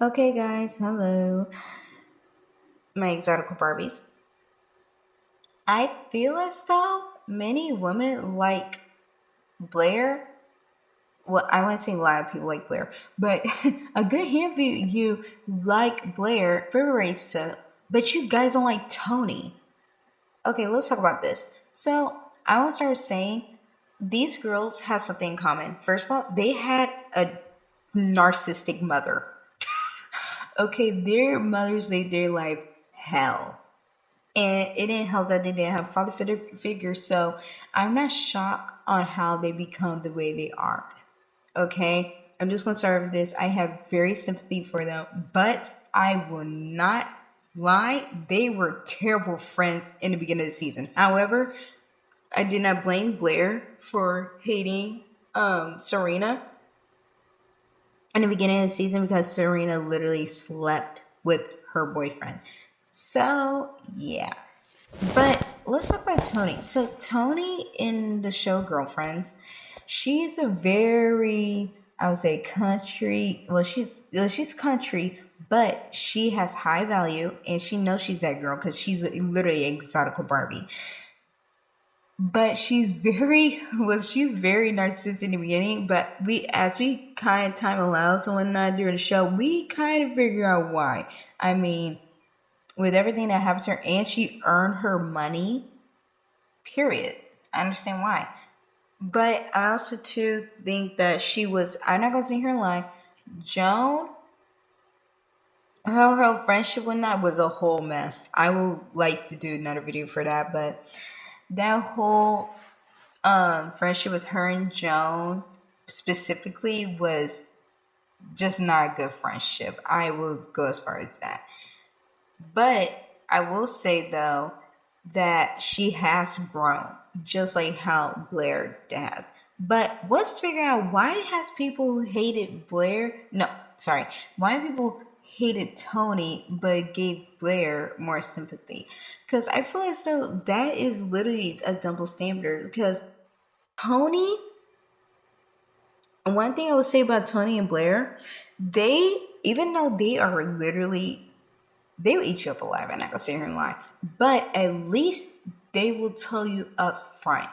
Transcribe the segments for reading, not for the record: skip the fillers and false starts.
Okay, guys, hello, my exotical Barbies. I feel as though many women like Blair. Well, I wouldn't say a lot of people like Blair, but a good handful of you like Blair for race, but you guys don't like Toni. Okay, let's talk about this. So, I want to start saying these girls have something in common. First of all, they had a narcissistic mother. Okay, their mothers made their life hell. And it didn't help that they didn't have father figures. So I'm not shocked on how they become the way they are. Okay, I'm just gonna start with this. I have very sympathy for them, but I will not lie. They were terrible friends in the beginning of the season. However, I did not blame Blair for hating Serena in the beginning of the season because Serena literally slept with her boyfriend. So yeah. But let's talk about Toni. So Toni in the show Girlfriends, she's a very, I would say, country. She's country, but she has high value, and she knows she's that girl because she's literally an exotical Barbie. But she's very narcissistic in the beginning. But as we kind of time allows and whatnot during the show, we kind of figure out why. I mean, with everything that happened to her, and she earned her money. Period. I understand why, but I also too think that she was. I'm not gonna say her lie. Joan, her friendship with that was a whole mess. I would like to do another video for that, but that whole friendship with her and Joan specifically was just not a good friendship. I will go as far as that. But I will say though that she has grown, just like how Blair has. But let's figure out why has people who hated Blair? No, sorry. Why people hated Toni but gave Blair more sympathy? Because I feel as though that is literally a double standard. Because Toni, one thing I would say about Toni and Blair, they, even though they are literally, they will eat you up alive. I'm not gonna sit here and lie, but at least they will tell you up front.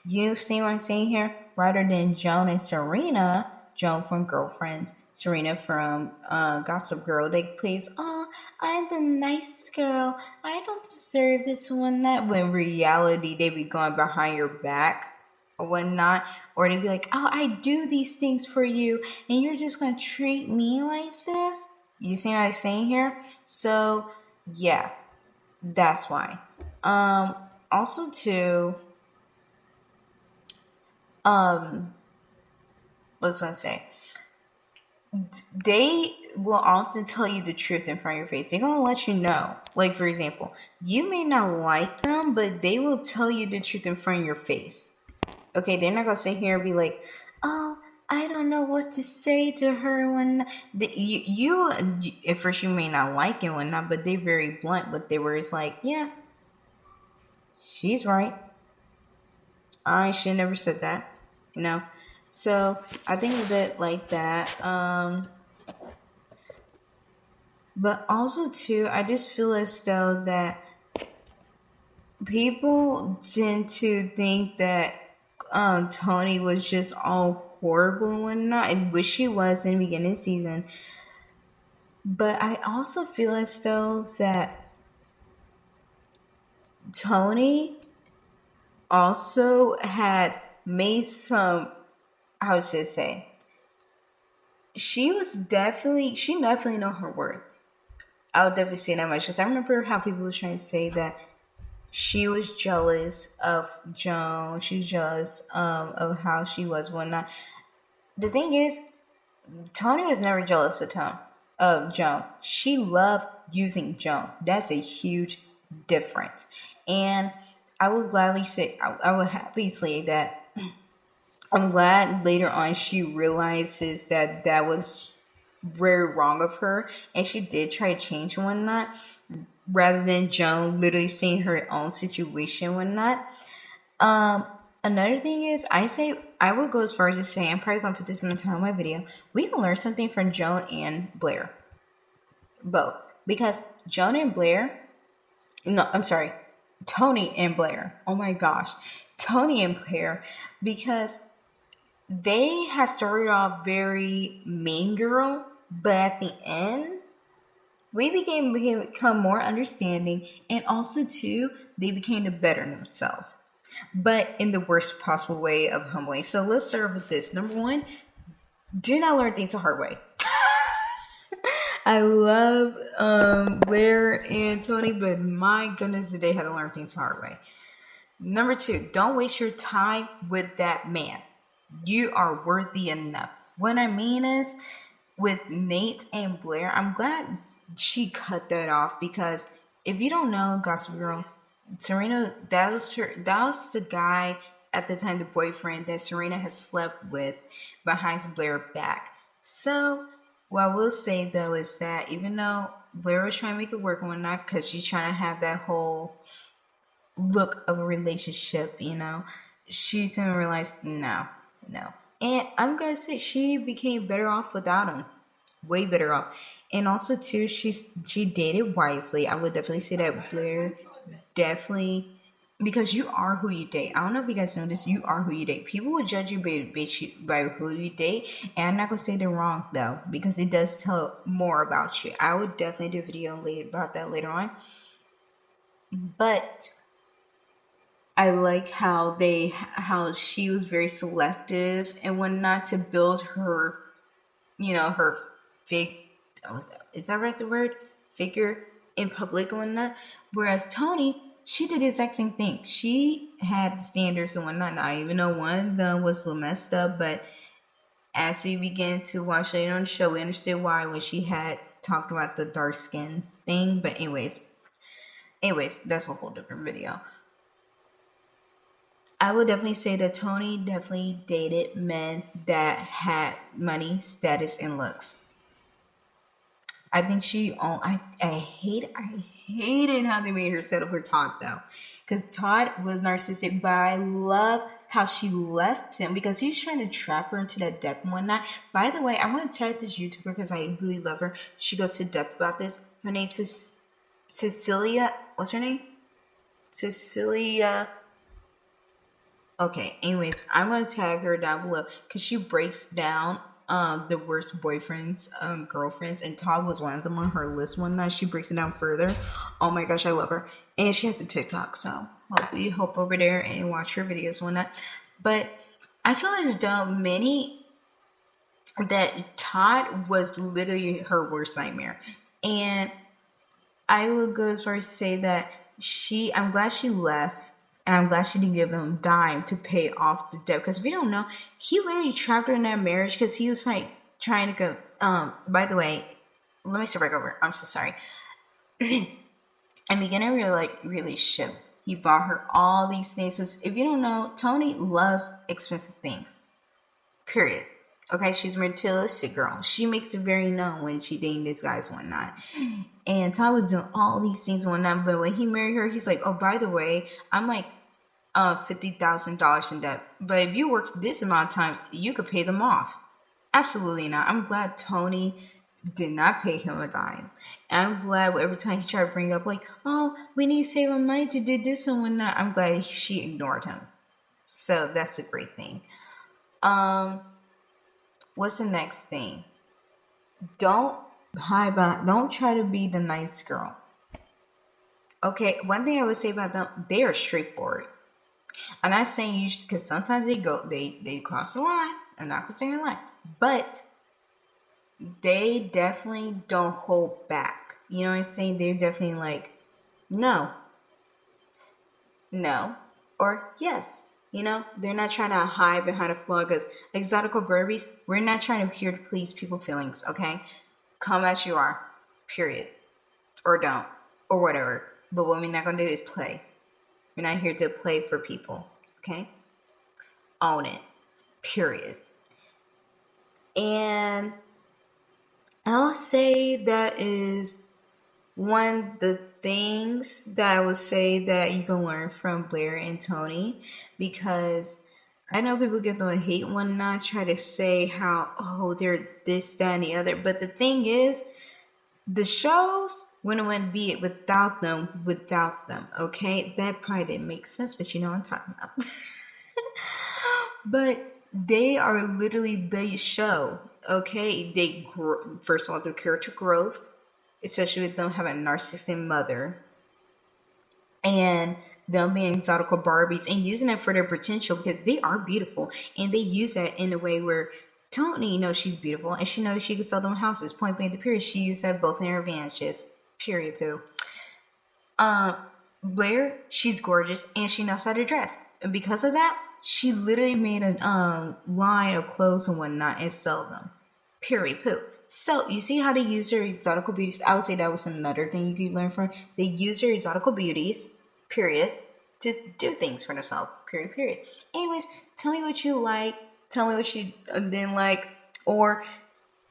You see what I'm saying here? Rather than Joan and Serena, Joan from Girlfriends, Serena from Gossip Girl, they plays, oh, I'm the nice girl. I don't deserve this one. That when in reality they be going behind your back or whatnot, or they be like, oh, I do these things for you, and you're just gonna treat me like this. You see what I'm saying here? So yeah, that's why. Also too, um, what's I gonna say? They will often tell you the truth in front of your face. They're gonna let you know. Like for example, you may not like them, but they will tell you the truth in front of your face. Okay, they're not gonna sit here and be like, "Oh, I don't know what to say to her when at first you may not like it and whatnot, but they're very blunt. But they were just like, yeah, she's right. I should never said that, you know." So I think of it like that. But also too, I just feel as though that people tend to think that Toni was just all horrible and whatnot. I wish she was in the beginning of the season. But I also feel as though that Toni also had made some, how should I say, she definitely know her worth. I would definitely say that much because I remember how people were trying to say that she was jealous of Joan. She was jealous of how she was whatnot. The thing is, Toni was never jealous of Joan. She loved using Joan. That's a huge difference. And I would gladly say, I would happily say that I'm glad later on she realizes that that was very wrong of her, and she did try to change and whatnot, rather than Joan literally seeing her own situation and whatnot. Another thing is, I would go as far as to say, I'm probably gonna put this in the title of my video. We can learn something from Joan and Blair, both, because Joan and Blair. No, I'm sorry, Toni and Blair. Oh my gosh, Toni and Blair, because they had started off very mean girl, but at the end we become more understanding, and also too they became to better themselves, but in the worst possible way of humbling. So let's start with this. Number one, do not learn things the hard way. I love Blair and Toni, but my goodness, did they had to learn things the hard way. Number two, don't waste your time with that man. You are worthy enough. What I mean is, with Nate and Blair, I'm glad she cut that off, because if you don't know, Gossip Girl, Serena, that was the guy at the time, the boyfriend that Serena has slept with behind Blair's back. So what I will say though is that even though Blair was trying to make it work and whatnot, because she's trying to have that whole look of a relationship, she's gonna realize no, no. And I'm gonna say she became better off without him. Way better off. And also too, she dated wisely. I would definitely say that Blair definitely, because you are who you date. I don't know if you guys know this, you are who you date. People will judge you by who you date. And I'm not gonna say they're wrong though, because it does tell more about you. I would definitely do a video about that later on. But I like how she was very selective and whatnot to build her, her fig. Is that right? The word figure in public and whatnot. Whereas Toni, she did the exact same thing. She had standards and whatnot. Now, even though one of them was a little messed up, but as we began to watch later on the show, we understood why when she had talked about the dark skin thing. But anyways, that's a whole different video. I would definitely say that Toni definitely dated men that had money, status, and looks. I think I hated how they made her settle for Todd though, because Todd was narcissistic. But I love how she left him, because he was trying to trap her into that depth and whatnot. By the way, I want to tag this YouTuber because I really love her. She goes to depth about this. Her name is Cecilia. What's her name? Cecilia. Okay, anyways, I'm gonna tag her down below because she breaks down the worst boyfriends, girlfriends, and Todd was one of them on her list one night. She breaks it down further. Oh my gosh, I love her. And she has a TikTok, so hopefully hop over there and watch her videos one night. But I feel as though that Todd was literally her worst nightmare. And I would go as far as to say that I'm glad she left, and I'm glad she didn't give him a dime to pay off the debt. Because if you don't know, he literally trapped her in that marriage because he was like trying to go. By the way, let me start back over. I'm so sorry. I'm beginning a relationship. He bought her all these things. If you don't know, Toni loves expensive things. Period. Okay, she's a materialistic girl. She makes it very known when she dating this guy's whatnot. And Todd was doing all these things and whatnot, but when he married her, he's like, oh, by the way, I'm like $50,000 in debt. But if you work this amount of time, you could pay them off. Absolutely not. I'm glad Toni did not pay him a dime. And I'm glad every time he tried to bring up like, oh, we need to save our money to do this and whatnot, I'm glad she ignored him. So that's a great thing. What's the next thing? Don't try to be the nice girl. Okay, one thing I would say about them, they are straightforward. I'm not saying you should, because sometimes they cross the line. I'm not considering a line, but they definitely don't hold back. You know what I'm saying? They're definitely like, no, or yes. They're not trying to hide behind a flaw, because Exotical Barbies, we're not trying to appear to please people's feelings, okay? Come as you are, period. Or don't, or whatever. But what we're not going to do is play. We're not here to play for people, okay? Own it, period. And I'll say that is the things that I would say that you can learn from Blair and Toni, because I know people get the hate one not try to say how, oh, they're this, that, and the other. But the thing is, the shows wouldn't be it without them, okay? That probably didn't make sense, but you know what I'm talking about. But they are literally the show, okay? First of all, their character growth, especially with them having a narcissistic mother, and them being exotical Barbies and using it for their potential because they are beautiful, and they use that in a way where Toni knows she's beautiful and she knows she can sell them houses. Point blank, the period, she used that both in her advantages. Period. Poo. Blair, she's gorgeous and she knows how to dress, and because of that, she literally made a line of clothes and whatnot and sell them. Period. Poo. So you see how they use their exotical beauties. I would say that was another thing you could learn from. They use their exotical beauties, period, to do things for themselves. Period. Period. Anyways, tell me what you like. Tell me what you didn't like, or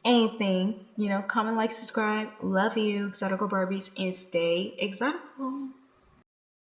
anything. Comment, like, subscribe. Love you, exotical Barbies, and stay exotical.